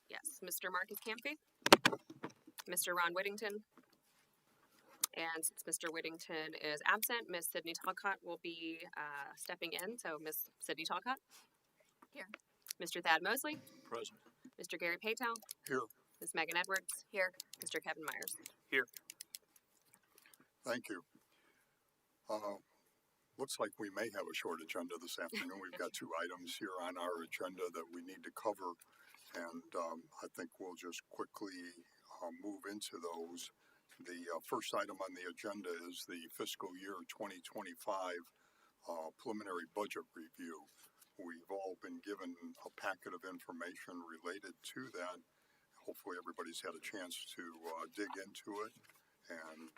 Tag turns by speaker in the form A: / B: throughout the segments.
A: Yes, Mr. Marcus Campy, Mr. Ron Whittington, and since Mr. Whittington is absent, Ms. Sydney Talcott will be stepping in. So Ms. Sydney Talcott.
B: Here.
A: Mr. Thad Mosley.
C: Present.
A: Mr. Gary Paytow.
C: Here.
A: Ms. Megan Edwards. Here. Mr. Kevin Myers.
C: Here.
D: Thank you. Looks like we may have a short agenda this afternoon. We've got 2 items here on our agenda that we need to cover, and I think we'll just quickly move into those. The first item on the agenda is the fiscal year 2025 preliminary budget review. We've all been given a packet of information related to that. Hopefully everybody's had a chance to dig into it and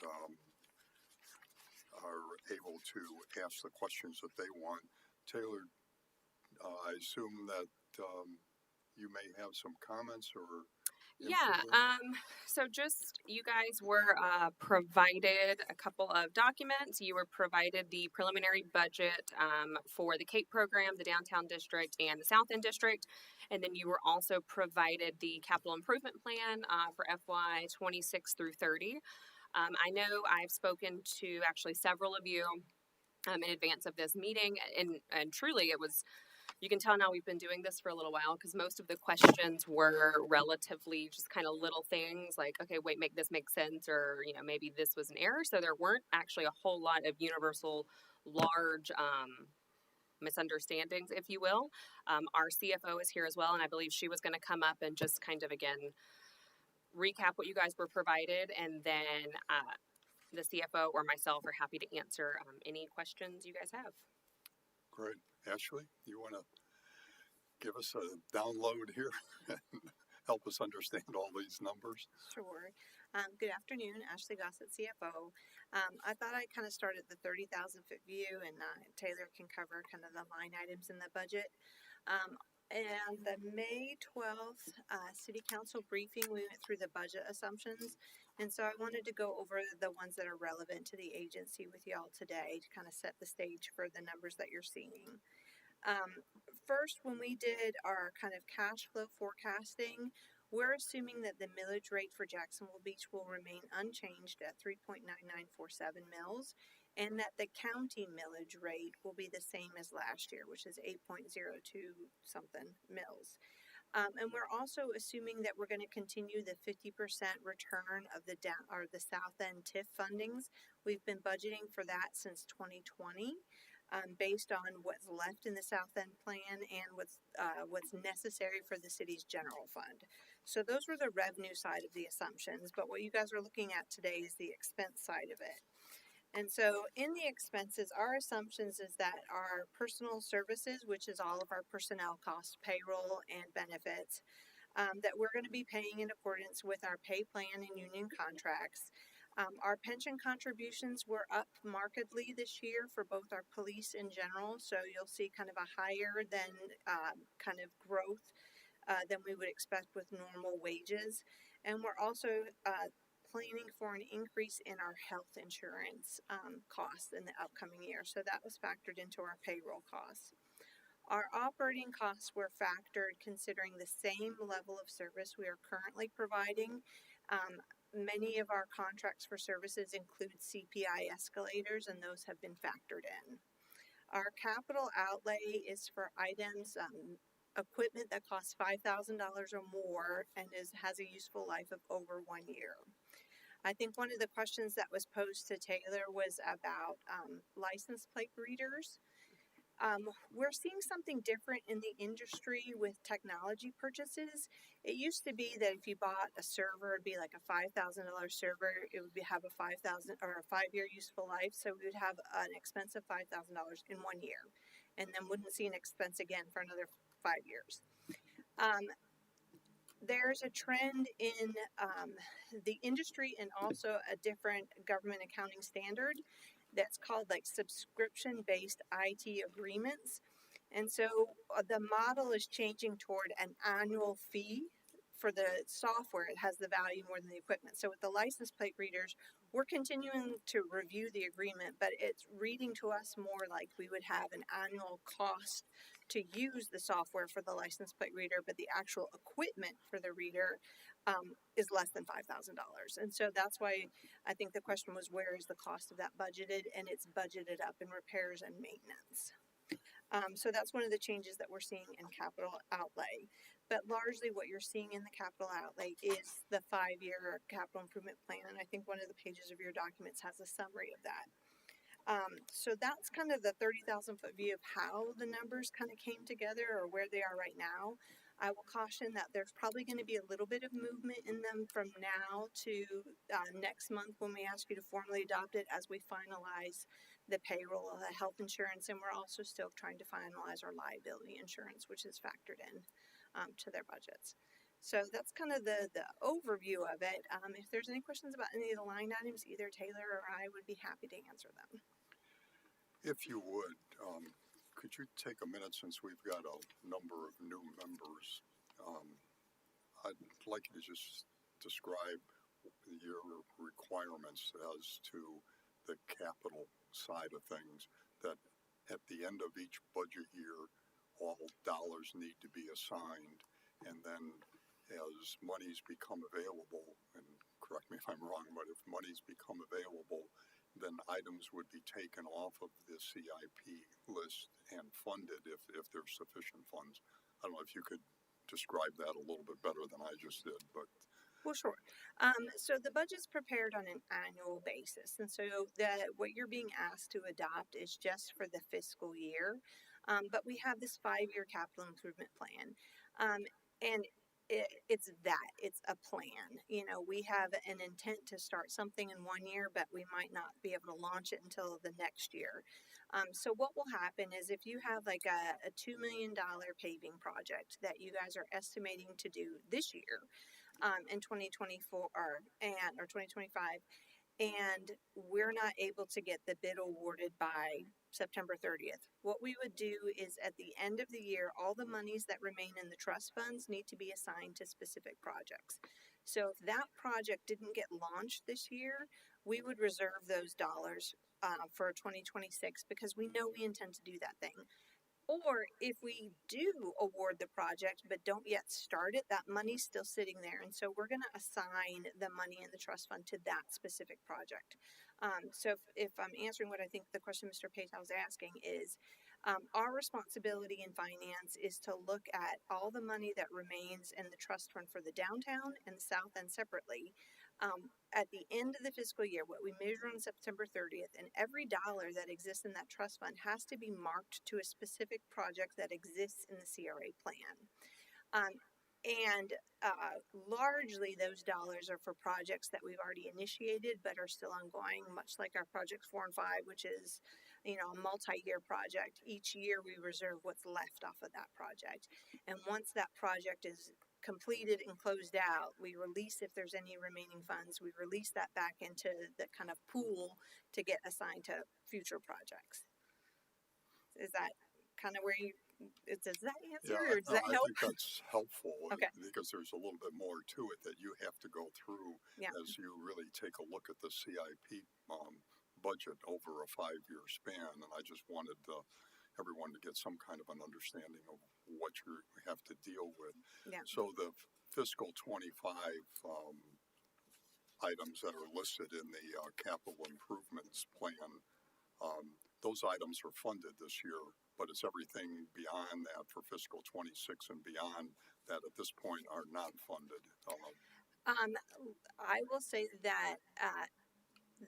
D: are able to ask the questions that they want. Taylor, I assume that you may have some comments or...
A: Yeah, so just, you guys were provided a couple of documents. You were provided the preliminary budget for the Cape program, the Downtown District, and the South End District. And then you were also provided the capital improvement plan for FY 26 through 30. I know I've spoken to actually several of you in advance of this meeting, and truly it was, you can tell now we've been doing this for a little while because most of the questions were relatively just kind of little things like, okay, wait, make this make sense, or, you know, maybe this was an error. So there weren't actually a whole lot of universal large misunderstandings, if you will. Our CFO is here as well, and I believe she was going to come up and just kind of, again, recap what you guys were provided, and then the CFO or myself are happy to answer any questions you guys have.
D: Great. Ashley, you want to give us a download here and help us understand all these numbers?
B: Sure. Good afternoon, Ashley Gossett, CFO. I thought I'd kind of start at the 30,000 foot view, and Taylor can cover kind of the line items in the budget. And the May 12th City Council briefing, we went through the budget assumptions. And so I wanted to go over the ones that are relevant to the agency with y'all today to kind of set the stage for the numbers that you're seeing. First, when we did our kind of cash flow forecasting, we're assuming that the millage rate for Jacksonville Beach will remain unchanged at 3.9947 mils, and that the county millage rate will be the same as last year, which is 8.02 something mils. And we're also assuming that we're going to continue the 50% return of the South End TIF fundings. We've been budgeting for that since 2020, based on what's left in the South End plan and what's necessary for the city's general fund. So those were the revenue side of the assumptions, but what you guys are looking at today is the expense side of it. And so in the expenses, our assumptions is that our personal services, which is all of our personnel costs, payroll and benefits, that we're going to be paying in accordance with our pay plan and union contracts. Our pension contributions were up markedly this year for both our police in general. So you'll see kind of a higher than kind of growth than we would expect with normal wages. And we're also planning for an increase in our health insurance costs in the upcoming year. So that was factored into our payroll costs. Our operating costs were factored considering the same level of service we are currently providing. Many of our contracts for services include CPI escalators, and those have been factored in. Our capital outlay is for items, equipment that costs $5,000 or more and has a useful life of over 1 year. I think one of the questions that was posed to Taylor was about license plate readers. We're seeing something different in the industry with technology purchases. It used to be that if you bought a server, it'd be like a $5,000 server. It would have a 5,000 or a 5-year useful life. So we would have an expense of $5,000 in 1 year, and then wouldn't see an expense again for another 5 years. There's a trend in the industry and also a different government accounting standard that's called like subscription-based IT agreements. And so the model is changing toward an annual fee for the software, it has the value more than the equipment. So with the license plate readers, we're continuing to review the agreement, but it's reading to us more like we would have an annual cost to use the software for the license plate reader, but the actual equipment for the reader is less than $5,000. And so that's why I think the question was, where is the cost of that budgeted? And it's budgeted up in repairs and maintenance. So that's one of the changes that we're seeing in capital outlay. But largely what you're seeing in the capital outlay is the 5-year capital improvement plan. And I think one of the pages of your documents has a summary of that. So that's kind of the 30,000 foot view of how the numbers kind of came together or where they are right now. I will caution that there's probably going to be a little bit of movement in them from now to next month when we ask you to formally adopt it as we finalize the payroll, the health insurance, and we're also still trying to finalize our liability insurance, which is factored in to their budgets. So that's kind of the overview of it. If there's any questions about any of the line items, either Taylor or I would be happy to answer them.
D: If you would, could you take a minute, since we've got a number of new members? I'd like you to just describe your requirements as to the capital side of things, that at the end of each budget year, all dollars need to be assigned, and then as monies become available, and correct me if I'm wrong, but if monies become available, then items would be taken off of the CIP list and funded if there's sufficient funds. I don't know if you could describe that a little bit better than I just did, but
B: Well, sure. So the budget's prepared on an annual basis, and so what you're being asked to adopt is just for the fiscal year. But we have this 5-year capital improvement plan, and it's a plan. You know, we have an intent to start something in 1 year, but we might not be able to launch it until the next year. So what will happen is if you have like a $2 million paving project that you guys are estimating to do this year, in 2024 or 2025, and we're not able to get the bid awarded by September 30th. What we would do is at the end of the year, all the monies that remain in the trust funds need to be assigned to specific projects. So if that project didn't get launched this year, we would reserve those dollars for 2026 because we know we intend to do that thing. Or if we do award the project but don't yet start it, that money's still sitting there. And so we're going to assign the money in the trust fund to that specific project. So if I'm answering what I think the question Mr. Payta was asking is, our responsibility in finance is to look at all the money that remains in the trust fund for the downtown and the south end separately. At the end of the fiscal year, what we measure on September 30th, and every dollar that exists in that trust fund has to be marked to a specific project that exists in the CRA plan. Largely those dollars are for projects that we've already initiated but are still ongoing, much like our projects 4 and 5, which is, you know, a multi-year project. Each year we reserve what's left off of that project. And once that project is completed and closed out, we release, if there's any remaining funds, we release that back into the kind of pool to get assigned to future projects. Is that kind of where does that answer, or does that help?
D: I think that's helpful.
B: Okay.
D: Because there's a little bit more to it that you have to go through as you really take a look at the CIP budget over a 5-year span. And I just wanted everyone to get some kind of an understanding of what you have to deal with.
B: Yeah.
D: So the fiscal 25 items that are listed in the capital improvements plan, those items are funded this year, but it's everything beyond that for fiscal 26 and beyond that at this point are not funded.
B: I will say that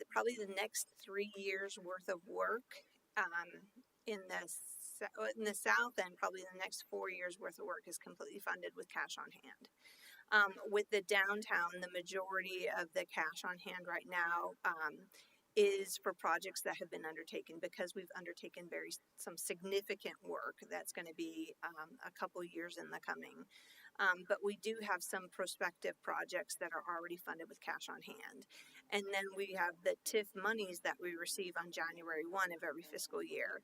B: probably the next 3 years worth of work in the south end, probably the next 4 years worth of work is completely funded with cash on hand. With the downtown, the majority of the cash on hand right now is for projects that have been undertaken, because we've undertaken some significant work that's going to be a couple years in the coming. But we do have some prospective projects that are already funded with cash on hand. And then we have the TIF monies that we receive on January 1 of every fiscal year.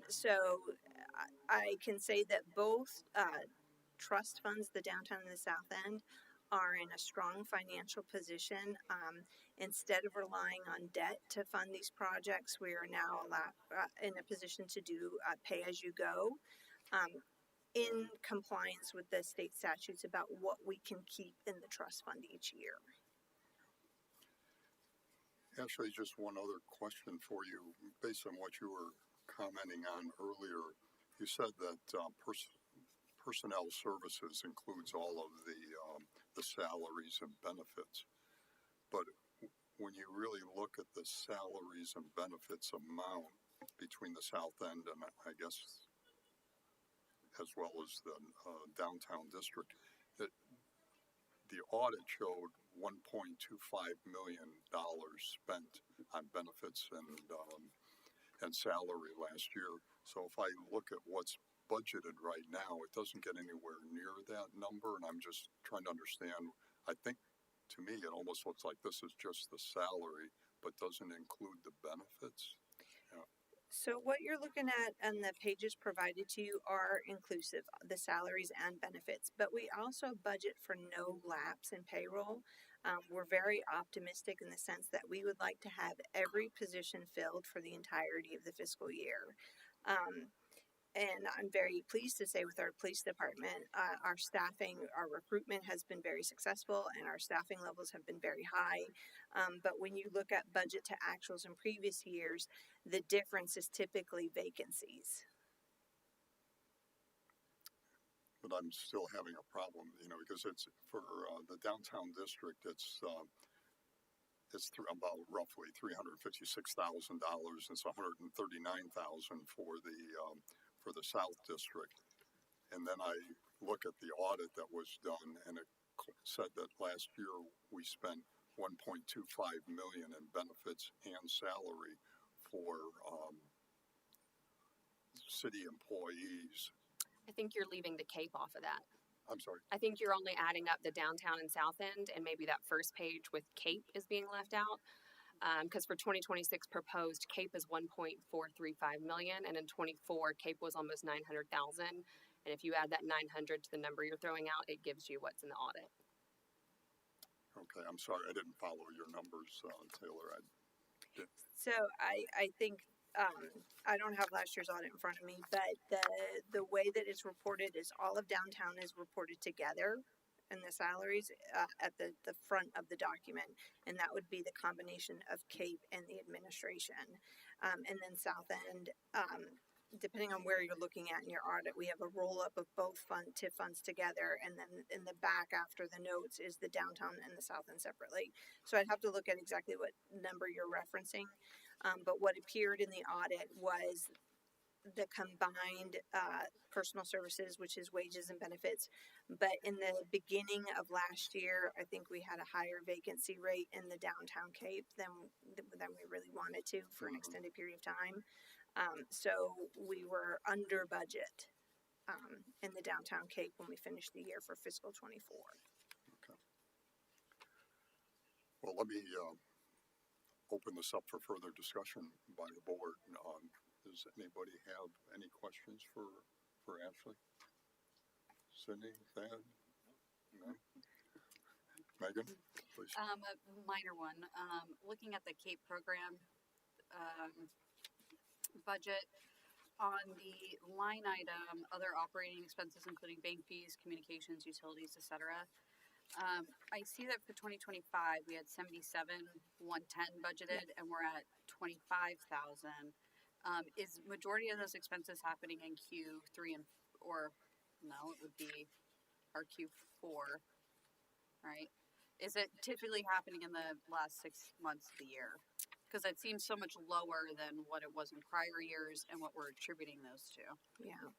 B: So I can say that both trust funds, the downtown and the south end, are in a strong financial position. Instead of relying on debt to fund these projects, we are now in a position to do pay as you go, in compliance with the state statutes about what we can keep in the trust fund each year.
D: Actually, just one other question for you, based on what you were commenting on earlier. You said that personnel services includes all of the salaries and benefits, but when you really look at the salaries and benefits amount between the south end and I guess as well as the downtown district, that the audit showed $1.25 million spent on benefits and salary last year. So if I look at what's budgeted right now, it doesn't get anywhere near that number, and I'm just trying to understand. I think, to me, it almost looks like this is just the salary, but doesn't include the benefits. Yeah.
B: So what you're looking at and the pages provided to you are inclusive, the salaries and benefits, but we also budget for no lapse in payroll. We're very optimistic in the sense that we would like to have every position filled for the entirety of the fiscal year. And I'm very pleased to say with our police department, our staffing, our recruitment has been very successful and our staffing levels have been very high. But when you look at budget to actuals in previous years, the difference is typically vacancies.
D: But I'm still having a problem, because it's for the downtown district, it's about roughly $356,000. It's $139,000 for the South District. And then I look at the audit that was done, and it said that last year we spent $1.25 million in benefits and salary for city employees.
A: I think you're leaving the Cape off of that.
D: I'm sorry.
A: I think you're only adding up the downtown and south end, and maybe that first page with Cape is being left out. Because for 2026 proposed, Cape is 1.435 million, and in 24, Cape was almost 900,000. And if you add that 900 to the number you're throwing out, it gives you what's in the audit.
D: Okay, I'm sorry, I didn't follow your numbers, Taylor.
B: So I think I don't have last year's audit in front of me, but the way that it's reported is all of downtown is reported together. And the salaries at the front of the document, and that would be the combination of Cape and the administration. And then South End, depending on where you're looking at in your audit, we have a roll-up of both TIF funds together, and then in the back after the notes is the downtown and the South End separately. So I'd have to look at exactly what number you're referencing, but what appeared in the audit was the combined personal services, which is wages and benefits. But in the beginning of last year, I think we had a higher vacancy rate in the downtown Cape than we really wanted to for an extended period of time. So we were under budget in the downtown Cape when we finished the year for fiscal 24.
D: Okay. Well, let me open this up for further discussion by the board. Does anybody have any questions for Ashley? Sydney, Thad? No? Megan, please.
C: A minor one. Looking at the CAPE program budget, on the line item, other operating expenses, including bank fees, communications, utilities, etc. I see that for 2025, we had 77,110 budgeted, and we're at 25,000. Is majority of those expenses happening in Q3 or no, it would be our Q4, right? Is it typically happening in the last 6 months of the year? Because it seems so much lower than what it was in prior years and what we're attributing those to.
B: Yeah.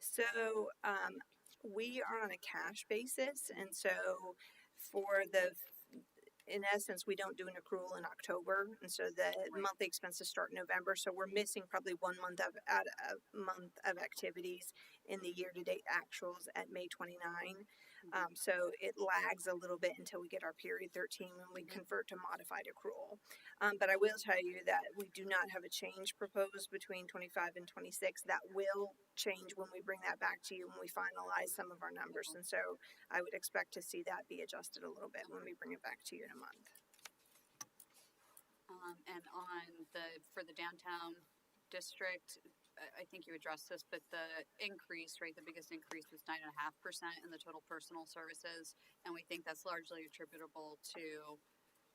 B: So we are on a cash basis, and so in essence, we don't do an accrual in October, and so the monthly expenses start in November. So we're missing probably 1 month of activities in the year-to-date actuals at May 29. So it lags a little bit until we get our period 13 when we convert to modified accrual. But I will tell you that we do not have a change proposed between 25 and 26. That will change when we bring that back to you when we finalize some of our numbers. And so I would expect to see that be adjusted a little bit when we bring it back to you in a month.
C: And for the downtown district, I think you addressed this, but the increase, right, the biggest increase was 9.5% in the total personal services, and we think that's largely attributable to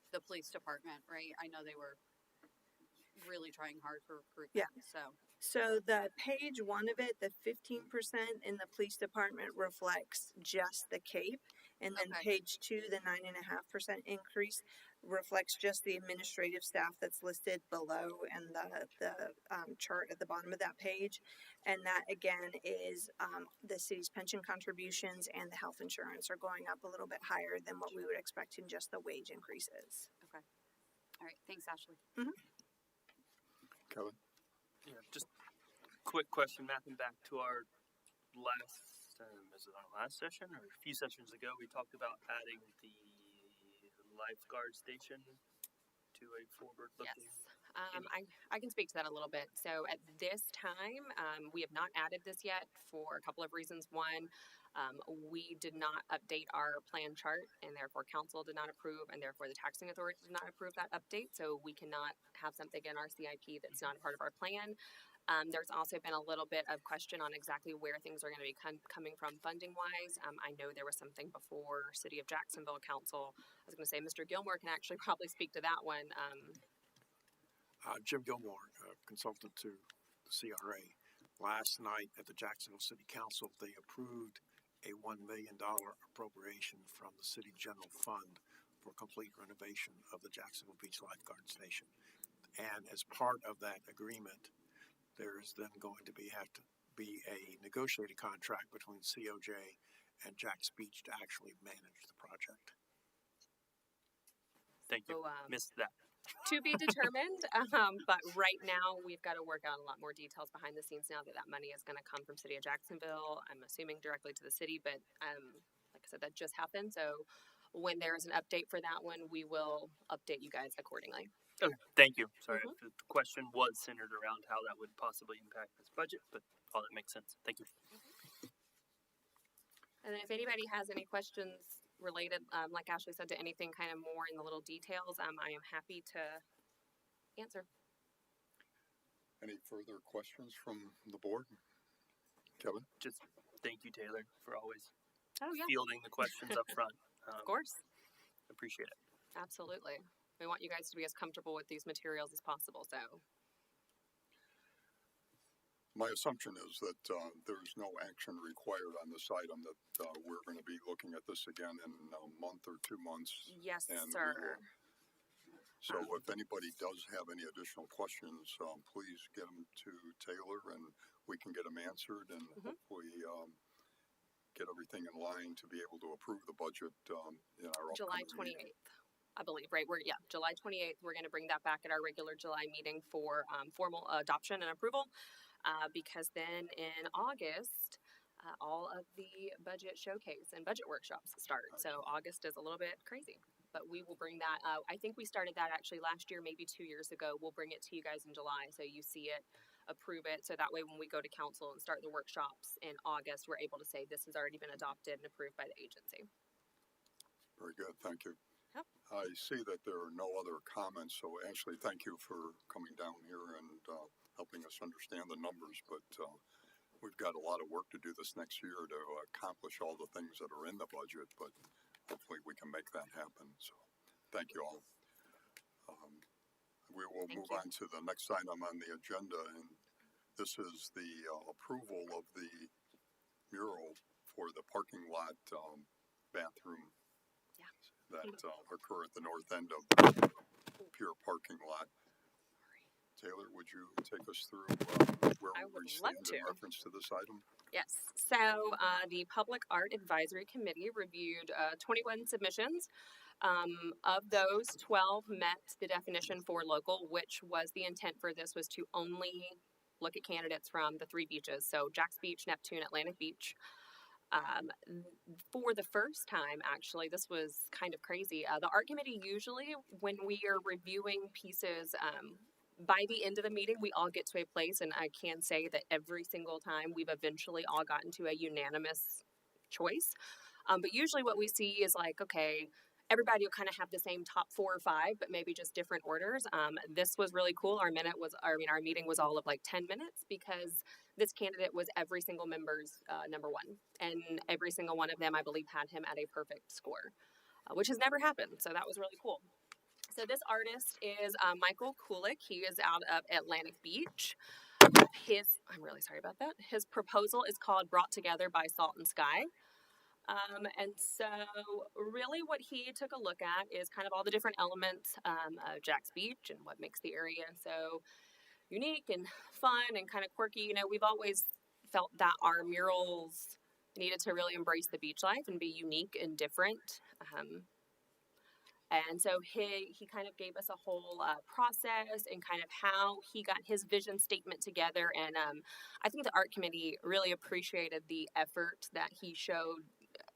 C: the police department, right? I know they were really trying hard for recruitment.
B: Yeah.
C: So
B: the page one of it, the 15% in the police department reflects just the CAPE. And then
C: Okay.
B: page two, the 9.5% increase reflects just the administrative staff that's listed below and the chart at the bottom of that page. And that again is the city's pension contributions and the health insurance are going up a little bit higher than what we would expect in just the wage increases.
C: okay, all right, thanks, Ashley.
D: Kevin?
E: Yeah, just quick question, mapping back to our last, is it our last session or a few sessions ago? We talked about adding the lifeguard station to a forward-looking.
A: Yes. I can speak to that a little bit. So at this time, we have not added this yet for a couple of reasons. One, we did not update our plan chart, and therefore council did not approve, and therefore the taxing authority did not approve that update. So we cannot have something in our CIP that's not a part of our plan. There's also been a little bit of question on exactly where things are going to be coming from funding wise. I know there was something before City of Jacksonville Council. I was going to say Mr. Gilmore can actually probably speak to that one.
F: Jim Gilmore, consultant to the CRA. Last night at the Jacksonville City Council, they approved a $1 million appropriation from the city general fund for complete renovation of the Jacksonville Beach Lifeguard Station. And as part of that agreement, there is then going to have to be a negotiated contract between COJ and Jack's Beach to actually manage the project.
E: Thank you.
A: So,
E: Missed that.
A: to be determined, but right now we've got to work out a lot more details behind the scenes now that that money is going to come from City of Jacksonville. I'm assuming directly to the city, but like I said, that just happened. So when there is an update for that one, we will update you guys accordingly.
E: Okay, thank you. Sorry, the question was centered around how that would possibly impact this budget, but all that makes sense. Thank you.
A: And then if anybody has any questions related, like Ashley said, to anything kind of more in the little details, I am happy to answer.
D: Any further questions from the board? Kevin?
E: Just thank you, Taylor, for always
A: Oh yeah,
E: fielding the questions up front.
A: of course.
E: Appreciate it.
A: Absolutely. We want you guys to be as comfortable with these materials as possible, so.
D: My assumption is that there's no action required on this item, that we're going to be looking at this again in a month or 2 months.
A: Yes,
D: And we
A: sir.
D: So if anybody does have any additional questions, please get them to Taylor and we can get them answered and hopefully get everything in line to be able to approve the budget in our
A: July
D: upcoming meeting.
A: 28th, I believe, right? July 28th, we're going to bring that back at our regular July meeting for formal adoption and approval. Because then in August, all of the budget showcase and budget workshops start. So August is a little bit crazy, but we will bring that. I think we started that actually last year, maybe 2 years ago. We'll bring it to you guys in July, so you see it, approve it. So that way, when we go to council and start the workshops in August, we're able to say this has already been adopted and approved by the agency.
D: Very good, thank you.
A: Yep.
D: I see that there are no other comments, so Ashley, thank you for coming down here and helping us understand the numbers, but we've got a lot of work to do this next year to accomplish all the things that are in the budget, but hopefully we can make that happen, so thank you all. We will move on to the next item on the agenda, and this is the approval of the mural for the parking lot bathroom that occur at the north end of the Pier parking lot. Taylor, would you take us through where
A: I
D: we
A: would
D: stand
A: love to.
D: in reference to this item?
A: Yes. So the Public Art Advisory Committee reviewed 21 submissions. Of those, 12 met the definition for local, which was the intent for this, was to only look at candidates from the 3 beaches. So Jax Beach, Neptune, Atlantic Beach. For the first time, actually, this was kind of crazy. The art committee usually, when we are reviewing pieces, by the end of the meeting, we all get to a place, and I can say that every single time we've eventually all gotten to a unanimous choice. But usually what we see is like, okay, everybody will kind of have the same top 4 or 5, but maybe just different orders. This was really cool. Our meeting was all of like 10 minutes because this candidate was every single member's number 1. And every single one of them, I believe, had him at a perfect score, which has never happened. So that was really cool. So this artist is Michael Kulik. He is out of Atlantic Beach. I'm really sorry about that. His proposal is called Brought Together by Salt and Sky. And so really what he took a look at is kind of all the different elements of Jax Beach and what makes the area so unique and fun and kind of quirky. You know, we've always felt that our murals needed to really embrace the beach life and be unique and different. And so he kind of gave us a whole process and kind of how he got his vision statement together. And I think the art committee really appreciated the effort that he showed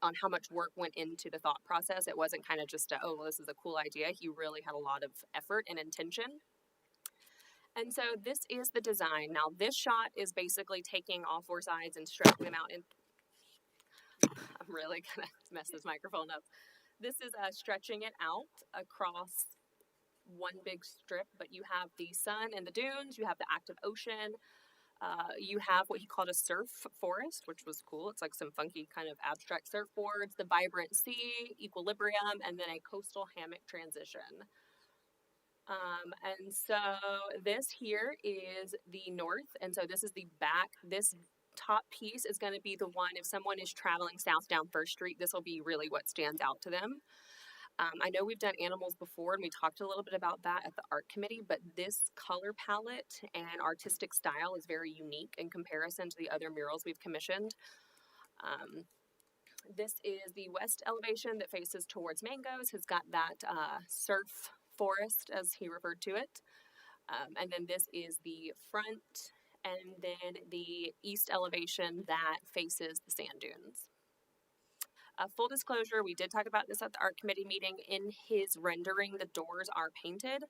A: on how much work went into the thought process. It wasn't kind of just well, this is a cool idea. He really had a lot of effort and intention. And so this is the design. Now this shot is basically taking all 4 sides and stretching them out. And I'm really gonna mess this microphone up. This is stretching it out across one big strip, but you have the sun and the dunes, you have the active ocean, you have what he called a surf forest, which was cool. It's like some funky kind of abstract surfboards, the vibrant sea, equilibrium, and then a coastal hammock transition. And so this here is the north, and so this is the back. This top piece is going to be the one, if someone is traveling south down First Street, this will be really what stands out to them. I know we've done animals before, and we talked a little bit about that at the art committee, but this color palette and artistic style is very unique in comparison to the other murals we've commissioned. This is the west elevation that faces towards Mangoes. Has got that surf forest, as he referred to it. And then this is the front, and then the east elevation that faces the sand dunes. Full disclosure, we did talk about this at the art committee meeting. In his rendering, the doors are painted.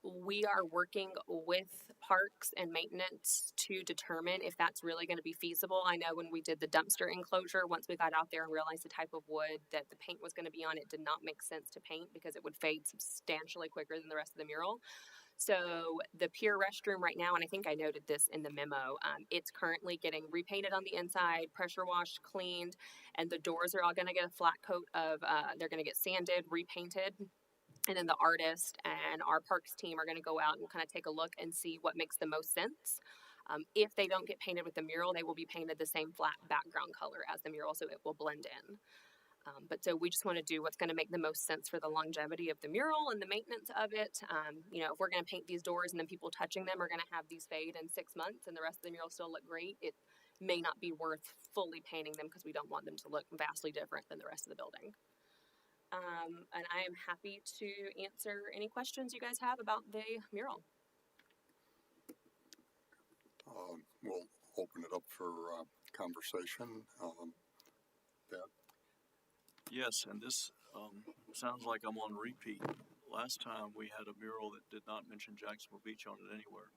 A: We are working with parks and maintenance to determine if that's really going to be feasible. I know when we did the dumpster enclosure, once we got out there and realized the type of wood that the paint was going to be on, it did not make sense to paint because it would fade substantially quicker than the rest of the mural. So the pier restroom right now, and I think I noted this in the memo, it's currently getting repainted on the inside, pressure washed, cleaned, and the doors are all going to get a flat coat of, they're going to get sanded, repainted. And then the artist and our parks team are going to go out and kind of take a look and see what makes the most sense. If they don't get painted with the mural, they will be painted the same flat background color as the mural, so it will blend in. But so we just want to do what's going to make the most sense for the longevity of the mural and the maintenance of it. You know, if we're going to paint these doors and then people touching them are going to have these fade in 6 months and the rest of the mural still look great, it may not be worth fully painting them because we don't want them to look vastly different than the rest of the building. And I am happy to answer any questions you guys have about the mural.
D: We'll open it up for conversation. Deb?
G: Yes, and this sounds like I'm on repeat. Last time we had a mural that did not mention Jacksonville Beach on it anywhere.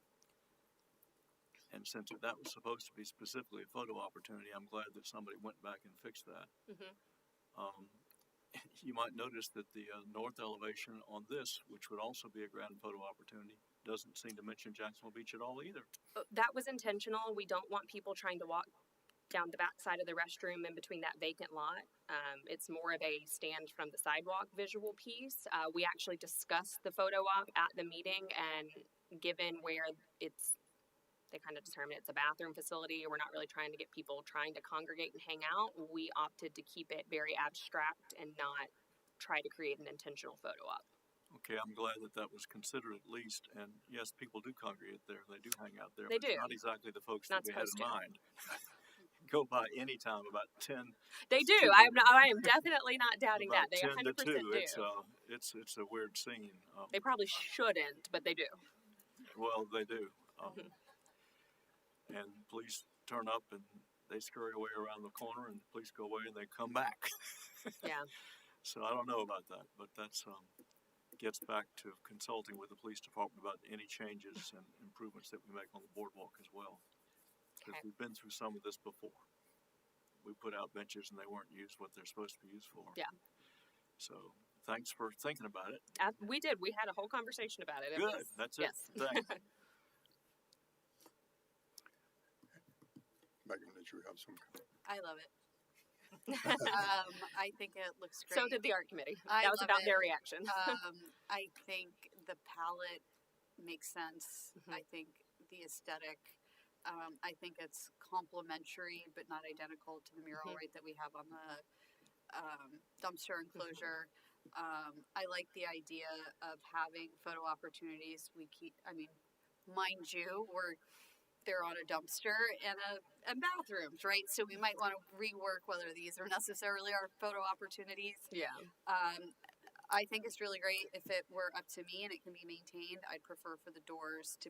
G: And since that was supposed to be specifically a photo opportunity, I'm glad that somebody went back and fixed that.
A: Mm-hmm.
G: You might notice that the north elevation on this, which would also be a grand photo opportunity, doesn't seem to mention Jacksonville Beach at all either.
A: That was intentional. We don't want people trying to walk down the back side of the restroom in between that vacant lot. It's more of a stand from the sidewalk visual piece. We actually discussed the photo op at the meeting, and given where they kind of determined it's a bathroom facility, we're not really trying to get people trying to congregate and hang out. We opted to keep it very abstract and not try to create an intentional photo op.
G: Okay, I'm glad that was considered at least. And yes, people do congregate there. They do hang out there.
A: They do.
G: It's not exactly the folks
A: Not
G: that we had in
A: supposed to.
G: mind. Go by any time about 10.
A: They do. I am definitely not doubting that. They
G: 10 to 2.
A: 100% do.
G: It's a weird scene.
A: They probably shouldn't, but they do.
G: Well, they do. and police turn up and they scurry away around the corner, and the police go away and they come back.
A: Yeah.
G: So I don't know about that, but that's gets back to consulting with the police department about any changes and improvements that we make on the boardwalk as well. Because
A: Okay.
G: we've been through some of this before. We put out benches and they weren't used what they're supposed to be used for.
A: Yeah.
G: So thanks for thinking about it.
A: We did. We had a whole conversation about it. It
G: Good.
A: was-
G: That's it.
A: yes.
G: Thanks.
D: Megan, did you have some?
C: I love it. I think it looks great.
A: So did the art committee.
C: I
A: That was
C: love
A: about
C: it.
A: their reaction.
C: I think the palette makes sense.
A: Mhm.
C: I think the aesthetic. I think it's complementary but not identical to the mural
A: Mhm.
C: right that we have on the dumpster enclosure. I like the idea of having photo opportunities. Mind you, they're on a dumpster and bathrooms, right? So we might want to rework whether these are necessarily our photo opportunities.
A: Yeah.
C: I think it's really great. If it were up to me and it can be maintained, I'd prefer for the doors to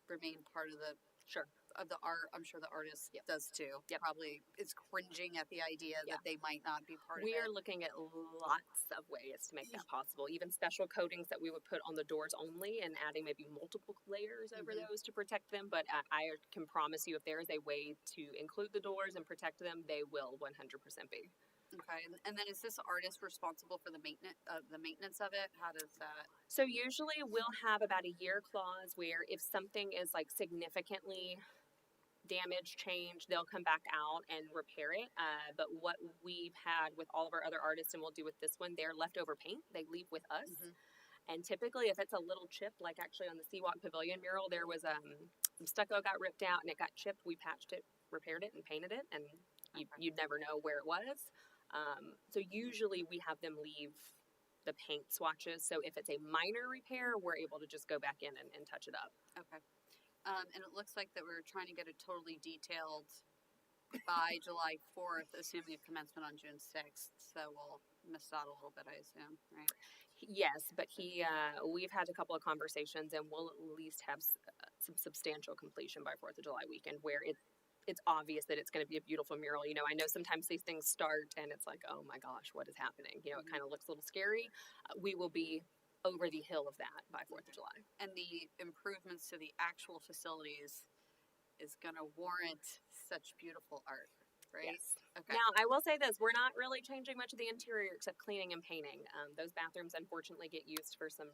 C: remain part of the art. I'm sure the artist does too.
A: Yep.
C: Probably is cringing at the idea
A: Yeah.
C: that they might not be part
A: We
C: of
A: are
C: it.
A: looking at lots of ways to make that possible. Even special coatings that we would put on the doors only and adding maybe multiple layers over
C: Mhm.
A: those to protect them. But I can promise you if there is a way to include the doors and protect them, they will 100% be.
C: Okay, and then is this artist responsible for the maintenance of it? How does that?
A: So usually we'll have about a year clause where if something is like significantly damaged, changed, they'll come back out and repair it. But what we've had with all of our other artists and we'll do with this one, they're leftover paint. They leave with us.
C: Mhm.
A: And typically if it's a little chip, like actually on the Seawalk Pavilion mural, there was some stucco got ripped out and it got chipped. We patched it, repaired it, and painted it. And you'd never know where it was. So usually we have them leave the paint swatches. So if it's a minor repair, we're able to just go back in and touch it up.
C: Okay. And it looks like that we're trying to get it totally detailed by July 4th, assuming a commencement on June 6th. So we'll miss out a little bit, I assume, right?
A: Yes, but we've had a couple of conversations and we'll at least have some substantial completion by 4th of July weekend where it's obvious that it's going to be a beautiful mural. You know, I know sometimes these things start and it's like, oh my gosh, what is happening? You know, it kind of looks a little scary. We will be over the hill of that by 4th of July.
C: And the improvements to the actual facilities is going to warrant such beautiful art, right?
A: Yes.
C: Okay.
A: Now, I will say this, we're not really changing much of the interior except cleaning and painting. Those bathrooms unfortunately get used for some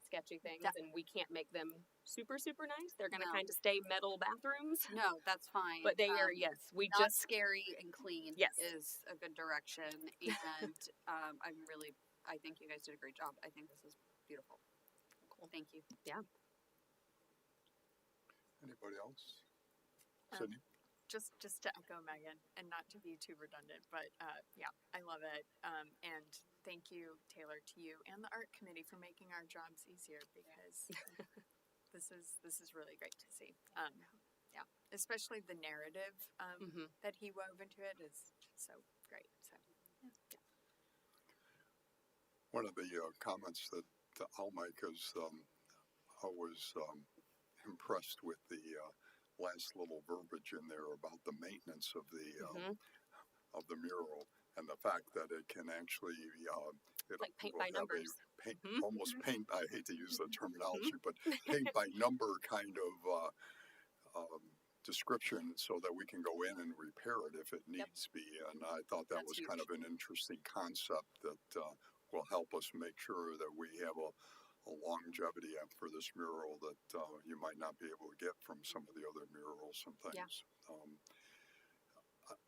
A: sketchy things and we can't make them super, super nice. They're going to
C: No.
A: kind of stay metal bathrooms.
C: No, that's fine.
A: But they are, yes, we
C: not
A: just,
C: scary and clean
A: Yes.
C: is a good direction. And I think you guys did a great job. I think this is beautiful. Cool. Thank you.
D: Anybody else?
H: Um,
D: Sydney?
H: Just to echo Megan and not to be too redundant, but yeah, I love it. And thank you, Taylor, to you and the art committee for making our jobs easier because this is really great to see. Yeah, especially the narrative
A: Mhm.
H: that he wove into it is so great. So yeah.
D: One of the comments that I'll make is I was impressed with the last little verbiage in there about the maintenance of the mural and the fact that it can actually it
A: Like paint
D: will
A: by
D: have
A: numbers.
D: a paint,
A: Mhm.
D: almost paint. I hate to use the terminology, but paint by number kind of description so that we can go in and repair it if it needs be. And I thought that
C: That's
D: was kind of an interesting concept that will help us make sure that we have a longevity for this mural that you might not be able to get from some of the other murals and things.
A: Yeah.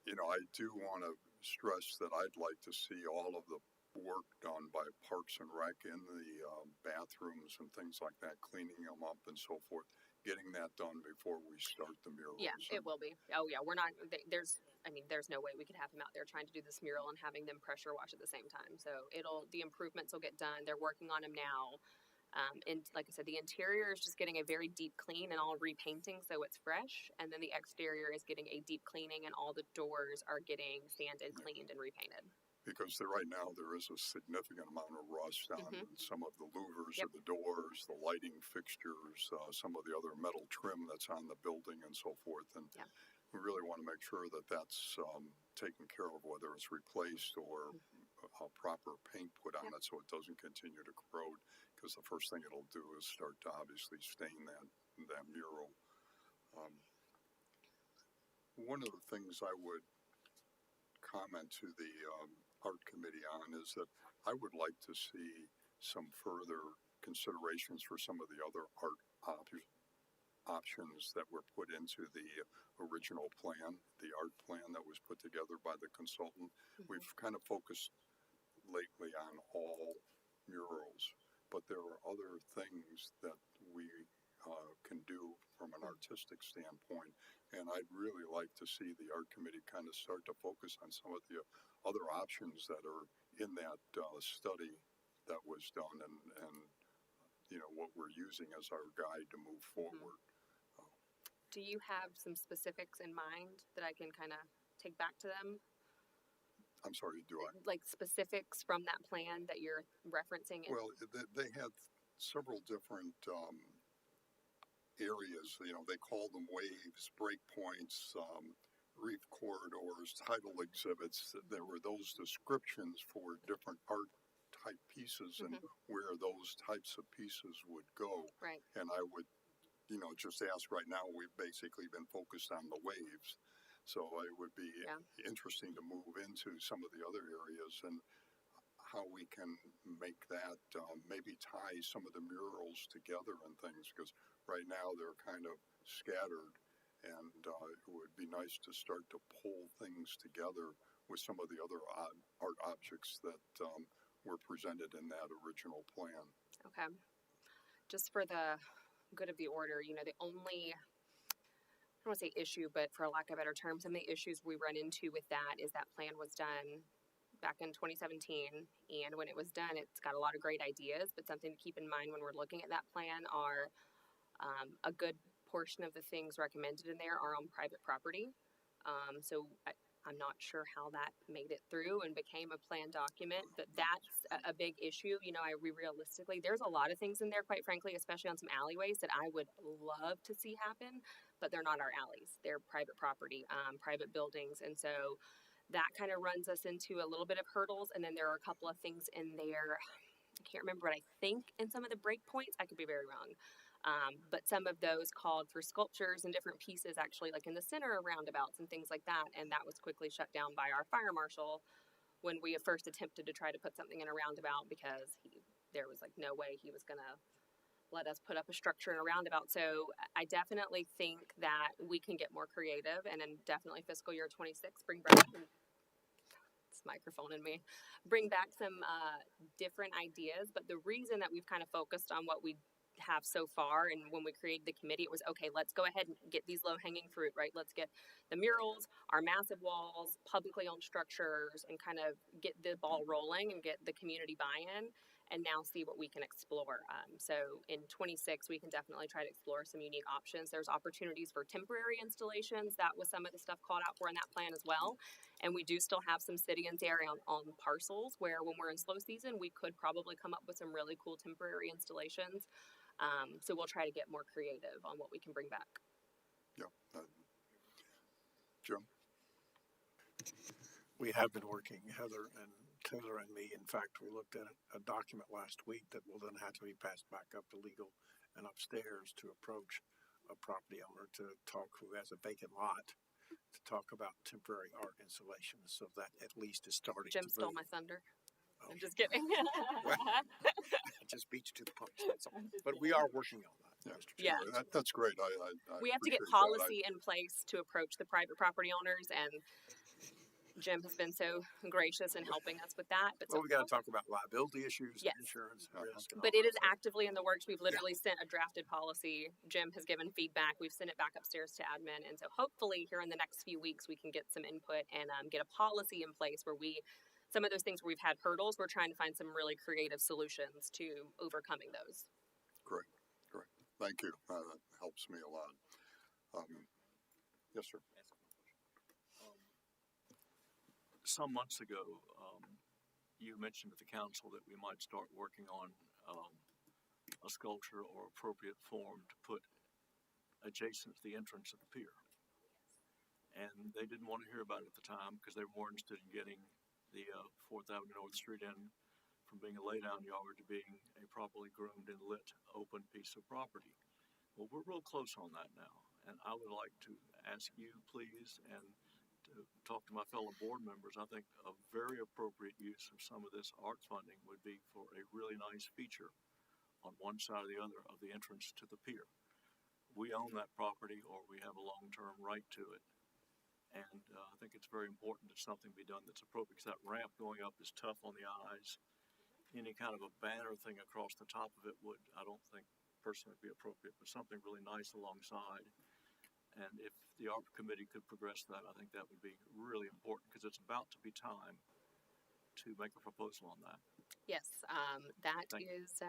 D: You know, I do want to stress that I'd like to see all of the work done by Parks and Rec in the bathrooms and things like that, cleaning them up and so forth, getting that done before we start the murals.
A: Yeah, it will be. Oh yeah, we're not, there's no way we could have them out there trying to do this mural and having them pressure wash at the same time. So the improvements will get done. They're working on them now. And like I said, the interior is just getting a very deep clean and all repainting so it's fresh. And then the exterior is getting a deep cleaning and all the doors are getting sanded, cleaned, and repainted.
D: because right now there is a significant amount of rust on some of the louvers of the doors, the lighting fixtures, some of the other metal trim that's on the building and so forth. And we really want to make sure that that's taken care of, whether it's replaced or a proper paint put on it so it doesn't continue to corrode, because the first thing it'll do is start to obviously stain that mural. One of the things I would comment to the art committee on is that I would like to see some further considerations for some of the other art options that were put into the original plan, the art plan that was put together by the consultant. We've kind of focused lately on all murals, but there are other things that we can do from an artistic standpoint, and I'd really like to see the art committee kind of start to focus on some of the other options that are in that study that was done, and what we're using as our guide to move forward.
A: Do you have some specifics in mind that I can kind of take back to them?
D: I'm sorry, do I?
A: Like specifics from that plan that you're referencing?
D: Well, they had several different areas. They called them waves, breakpoints, reef corridors, tidal exhibits. There were those descriptions for different art type pieces and where those types of pieces would go.
A: Right.
D: And I would, just ask right now, we've basically been focused on the waves. So it would be interesting to move into some of the other areas and how we can make that maybe tie some of the murals together and things, because right now they're kind of scattered, and it would be nice to start to pull things together with some of the other art objects that were presented in that original plan.
A: Okay. Just for the good of the order, the only, I don't want to say issue, but for lack of better term, some of the issues we run into with that is that plan was done back in 2017, and when it was done, it's got a lot of great ideas, but something to keep in mind when we're looking at that plan are a good portion of the things recommended in there are on private property. So I'm not sure how that made it through and became a plan document, but that's a big issue. Realistically, there's a lot of things in there, quite frankly, especially on some alleyways that I would love to see happen, but they're not our alleys. They're private property, private buildings, and so that kind of runs us into a little bit of hurdles. And then there are a couple of things in there, I can't remember, but I think in some of the breakpoints, I could be very wrong, but some of those called for sculptures and different pieces actually like in the center of roundabouts and things like that, and that was quickly shut down by our fire marshal when we first attempted to try to put something in a roundabout, because there was like no way he was going to let us put up a structure in a roundabout. So I definitely think that we can get more creative, and then definitely fiscal year 26 bring back this microphone in me, bring back some different ideas. But the reason that we've kind of focused on what we have so far, and when we created the committee, it was okay, let's go ahead and get these low-hanging fruit, right? Let's get the murals, our massive walls, publicly owned structures, and kind of get the ball rolling and get the community buy-in, and now see what we can explore. So in 26, we can definitely try to explore some unique options. There's opportunities for temporary installations. That was some of the stuff called out for in that plan as well. And we do still have some city-ins area on parcels where when we're in slow season, we could probably come up with some really cool temporary installations. So we'll try to get more creative on what we can bring back.
D: Yeah. Jim?
F: We have been working, Heather and Taylor and me. In fact, we looked at a document last week that will then have to be passed back up to legal and upstairs to approach a property owner to talk, who has a vacant lot, to talk about temporary art installations. So that at least is starting.
A: Jim
F: to
A: stole
F: move.
A: my thunder.
F: Oh.
A: I'm just kidding.
F: I just beat you to the punch. That's all. But we are working on that.
D: Yeah,
F: Mr.
A: Yeah.
F: Chairman.
D: That's great.
A: We have to get
D: appreciate
A: policy in place to approach the private property owners, and Jim has been so gracious in helping us with that. But
F: Well, we got to talk about liability issues,
A: Yes.
F: and insurance, and risk. And
A: But
F: all
A: it is
F: that.
A: actively in the works. We've literally sent a drafted policy. Jim has given feedback. We've sent it back upstairs to admin. And so hopefully here in the next few weeks, we can get some input and get a policy in place where some of those things where we've had hurdles, we're trying to find some really creative solutions to overcoming those.
D: Great. Thank you. That helps me a lot. Yes, sir.
G: Some months ago, you mentioned at the council that we might start working on a sculpture or appropriate form to put adjacent to the entrance of the pier. And they didn't want to hear about it at the time because they were more interested in getting the 4th Avenue North Street Inn from being a laydown yard to being a properly groomed and lit open piece of property. Well, we're real close on that now, and I would like to ask you, please, and to talk to my fellow board members. I think a very appropriate use of some of this art funding would be for a really nice feature on one side or the other of the entrance to the pier. We own that property, or we have a long-term right to it. And I think it's very important that something be done that's appropriate, because that ramp going up is tough on the eyes. Any kind of a banner thing across the top of it would, I don't think personally be appropriate, but something really nice alongside. And if the art committee could progress that, I think that would be really important, because it's about to be time to make a proposal on that.
A: Yes, that is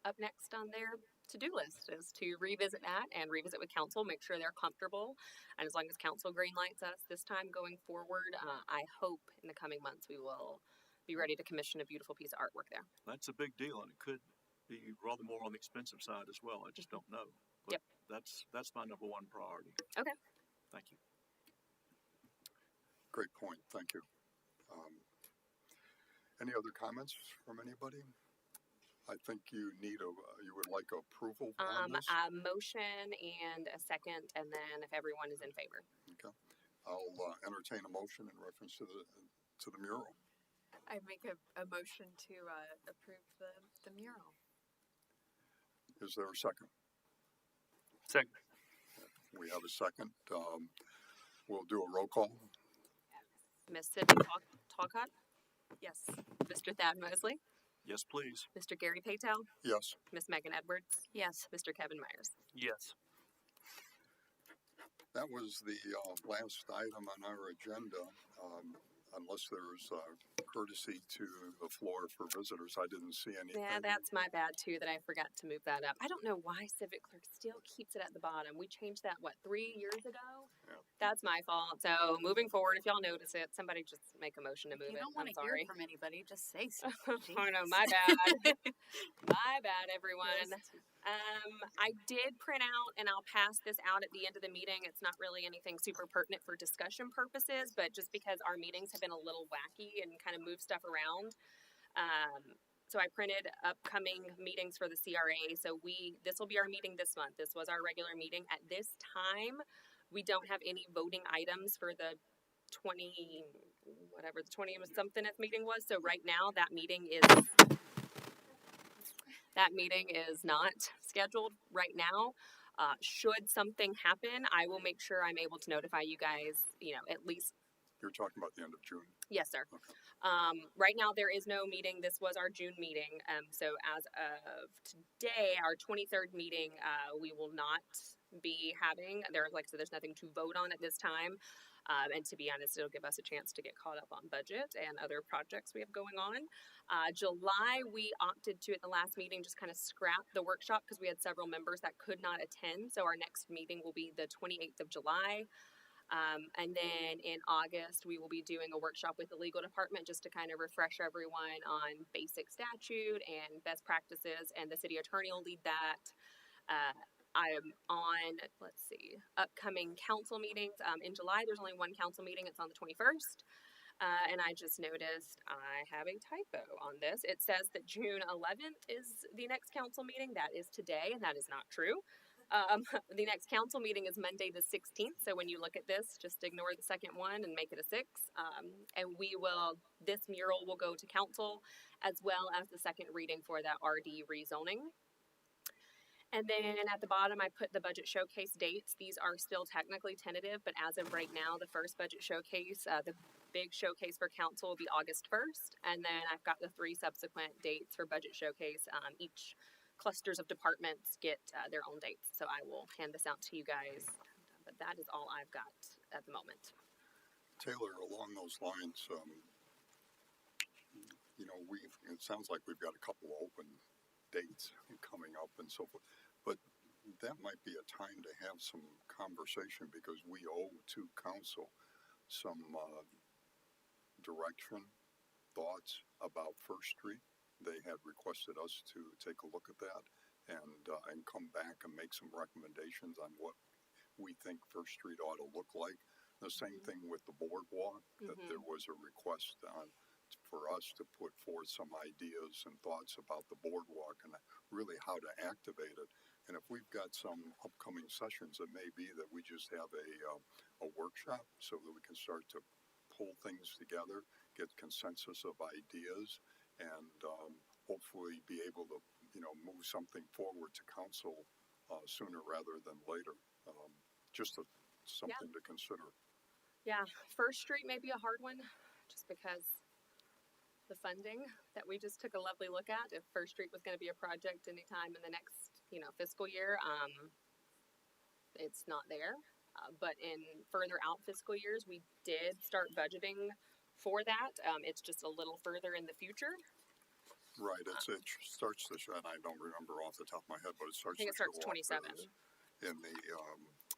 A: up next on their to-do list, is to revisit that and revisit with council, make sure they're comfortable. And as long as council greenlights us this time going forward, I hope in the coming months we will be ready to commission a beautiful piece of artwork there.
G: That's a big deal, and it could be rather more on the expensive side as well. I just don't know. But
A: Yep.
G: That's my number one priority.
A: Okay.
G: Thank you.
D: Great point. Thank you. Any other comments from anybody? I think you would like approval on this?
A: A motion and a second, and then if everyone is in favor.
D: Okay. I'll entertain a motion in reference to the mural.
H: I make a motion to approve the mural.
D: Is there a second?
E: Second.
D: We have a second. We'll do a roll call.
A: Miss Sydney Talcott,
H: Yes.
A: Mr. Thad Mosley,
G: Yes, please.
A: Mr. Gary Paytel,
D: Yes.
A: Miss Megan Edwards,
H: Yes.
A: Mr. Kevin Myers.
E: Yes.
D: That was the last item on our agenda. Unless there's courtesy to the floor for visitors, I didn't see anything.
A: Yeah, that's my bad too, that I forgot to move that up. I don't know why Civic Clerk still keeps it at the bottom. We changed that, 3 years ago?
D: Yeah.
A: That's my fault. So moving forward, if y'all notice it, somebody just make a motion to move
C: You
A: it.
C: don't want
A: I'm
C: to hear
A: sorry.
C: from anybody. Just say something.
A: I know, my bad. My bad, everyone.
C: Yes.
A: I did print out, and I'll pass this out at the end of the meeting. It's not really anything super pertinent for discussion purposes, but just because our meetings have been a little wacky and kind of move stuff around. So I printed upcoming meetings for the CRA. So this will be our meeting this month. This was our regular meeting. At this time, we don't have any voting items for the 20 something meeting was. So right now that meeting is not scheduled right now. Should something happen, I will make sure I'm able to notify you guys, at least.
D: You're talking about the end of June.
A: Yes, sir.
D: Okay.
A: Right now there is no meeting. This was our June meeting. So as of today, our 23rd meeting, we will not be having. There's nothing to vote on at this time. And to be honest, it'll give us a chance to get caught up on budget and other projects we have going on. July, we opted to, at the last meeting, just kind of scrap the workshop because we had several members that could not attend. So our next meeting will be the 28th of July. And then in August, we will be doing a workshop with the legal department just to kind of refresh everyone on basic statute and best practices. And the city attorney will lead that. I am on, upcoming council meetings. In July, there's only one council meeting. It's on the 21st. And I just noticed I have a typo on this. It says that June 11th is the next council meeting. That is today, and that is not true. The next council meeting is Monday the 16th. So when you look at this, just ignore the second one and make it a 6. And this mural will go to council as well as the second reading for that RD rezoning. And then at the bottom, I put the budget showcase dates. These are still technically tentative, but as of right now, the first budget showcase, the big showcase for council will be August 1st. And then I've got the 3 subsequent dates for budget showcase. Each clusters of departments get their own dates. So I will hand this out to you guys. But that is all I've got at the moment.
D: Taylor, along those lines, it sounds like we've got a couple of open dates coming up and so forth, but that might be a time to have some conversation because we owe to council some direction thoughts about First Street. They had requested us to take a look at that and come back and make some recommendations on what we think First Street ought to look like. The same thing with the boardwalk, that there was a request for us to put forth some ideas and thoughts about the boardwalk and really how to activate it. And if we've got some upcoming sessions, it may be that we just have a workshop so that we can start to pull things together, get consensus of ideas, and hopefully be able to, move something forward to council sooner rather than later. Something to consider.
A: Yeah, First Street may be a hard one, just because the funding that we just took a lovely look at. If First Street was going to be a project anytime in the next, fiscal year, it's not there. But in further out fiscal years, we did start budgeting for that. It's just a little further in the future.
D: Right. It starts to show, and I don't remember off the top of my head, but it starts.
A: I think it starts 27.
D: In the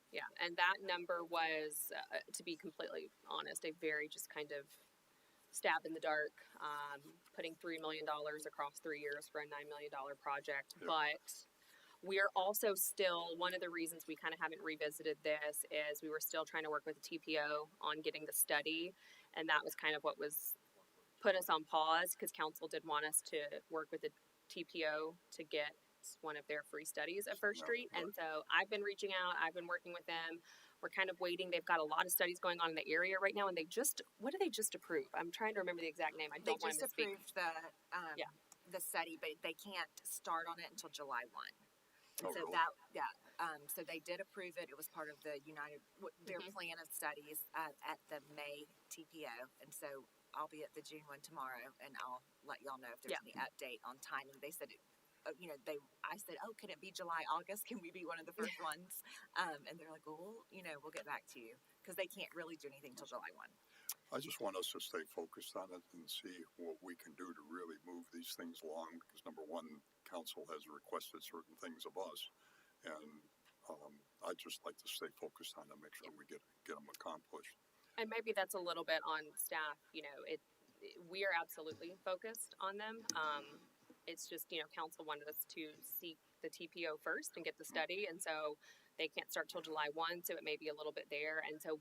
A: Yeah, and that number was, to be completely honest, a very just kind of stab in the dark, putting $3 million across 3 years for a $9 million project. Yep. But we are also still, one of the reasons we kind of haven't revisited this is we were still trying to work with the TPO on getting the study. And that was kind of what was put us on pause, because council did want us to work with the TPO to get one of their free studies at First Street. And so I've been reaching out, I've been working with them. We're kind of waiting. They've got a lot of studies going on in the area right now, and what did they just approve? I'm trying to remember the exact name. I don't want to misspeak.
I: They just approved the study, but they can't start on it until July 1. And so
D: really?
I: So they did approve it. It was part of the their plan of studies at the May TPO. And so I'll be at the June one tomorrow, and I'll let y'all know if there's any update on timing. They said I said, oh, can it be July, August? Can we be one of the first ones? And they're like, well, we'll get back to you, because they can't really do anything till July 1.
D: I just want us to stay focused on it and see what we can do to really move these things along, because number one, council has requested certain things of us, and I'd just like to stay focused on them, make sure we get them accomplished.
A: And maybe that's a little bit on staff. We are absolutely focused on them. It's just, council wanted us to seek the TPO first and get the study. And so they can't start till July 1. So it may be a little bit there. And so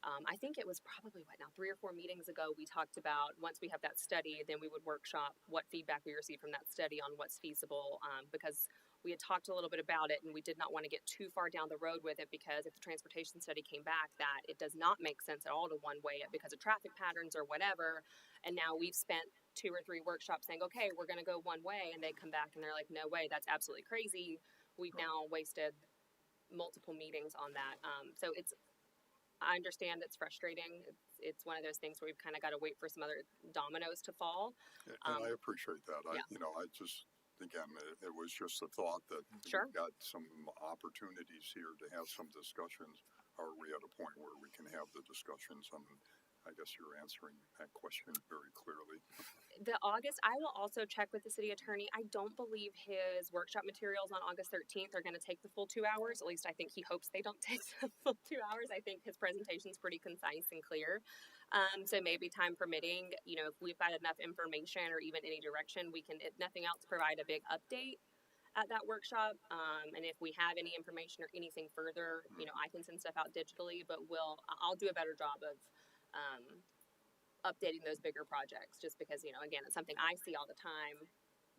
A: I think it was probably 3 or 4 meetings ago, we talked about once we have that study, then we would workshop what feedback we received from that study on what's feasible, because we had talked a little bit about it, and we did not want to get too far down the road with it, because if the transportation study came back that it does not make sense at all to one-way it because of traffic patterns or whatever, and now we've spent 2 or 3 workshops saying, okay, we're going to go one way, and they come back and they're like, no way, that's absolutely crazy. We've now wasted multiple meetings on that. So I understand it's frustrating. It's one of those things where we've kind of got to wait for some other dominoes to fall.
D: And I appreciate that.
A: Yeah.
D: I just, again, it was just a thought that
A: Sure.
D: we've got some opportunities here to have some discussions. Are we at a point where we can have the discussions? And I guess you're answering that question very clearly.
A: The August, I will also check with the city attorney. I don't believe his workshop materials on August 13th are going to take the full 2 hours. At least I think he hopes they don't take the full 2 hours. I think his presentation is pretty concise and clear. So maybe time permitting, if we've got enough information or even any direction, we can, if nothing else, provide a big update at that workshop. And if we have any information or anything further, I can send stuff out digitally, but I'll do a better job of updating those bigger projects, just because, again, it's something I see all the time.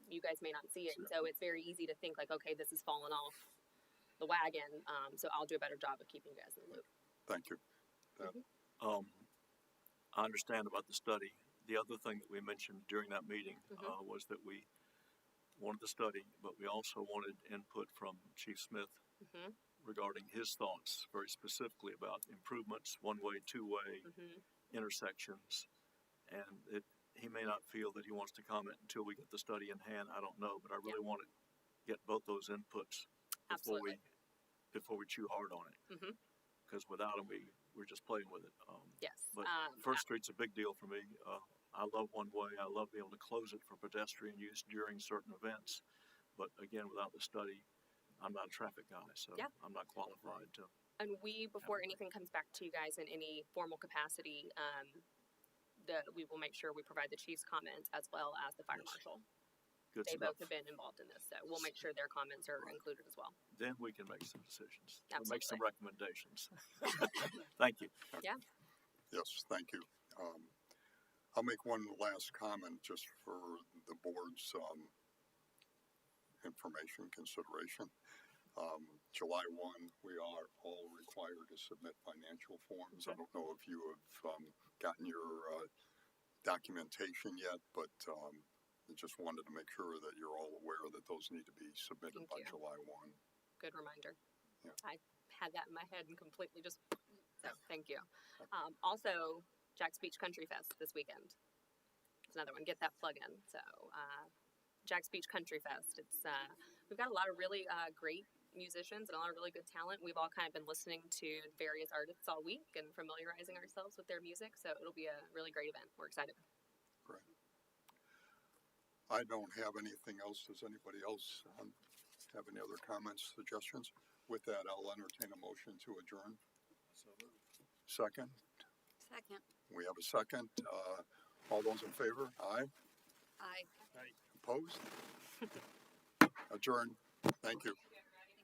A: You guys may not see it. So it's very easy to think like, okay, this is falling off the wagon. So I'll do a better job of keeping you guys in the loop.
D: Thank you.
G: I understand about the study. The other thing that we mentioned during that meeting was that we wanted the study, but we also wanted input from Chief Smith regarding his thoughts very specifically about improvements, one-way, two-way, intersections. And he may not feel that he wants to comment until we get the study in hand. I don't know, but I really want to get both those inputs before we chew hard on it. Because without them, we're just playing with it.
A: Yes.
G: But First Street's a big deal for me. I love one-way. I love being able to close it for pedestrian use during certain events. But again, without the study, I'm not a traffic guy, so I'm not qualified to.
A: And before anything comes back to you guys in any formal capacity, we will make sure we provide the chief's comments as well as the fire
G: Yes.
A: marshal.
G: Good
A: They
G: stuff.
A: both have been involved in this, so we'll make sure their comments are included as well.
G: Then we can make some decisions. Or make some
A: Absolutely.
G: recommendations. Thank you.
A: Yeah.
D: Yes, thank you. I'll make one last comment just for the board's, information consideration. July 1, we are all required to submit financial forms. I don't know if you have gotten your documentation yet, but I just wanted to make sure that you're all aware that those need to be submitted
A: Thank
D: by
A: you.
D: July 1.
A: Good reminder.
D: Yeah.
A: I had that in my head and completely just, so thank you. Also, Jack's Beach Country Fest this weekend. It's another one. Get that plug in. So, Jack's Beach Country Fest. It's we've got a lot of really great musicians and a lot of really good talent. We've all kind of been listening to various artists all week and familiarizing ourselves with their music. So it'll be a really great event. We're excited.
D: Great. I don't have anything else. Does anybody else have any other comments, suggestions? With that, I'll entertain a motion to adjourn. Second.
C: Second.
D: We have a second. All those in favor? Aye.
C: Aye.
D: Opposed? Adjourn. Thank you.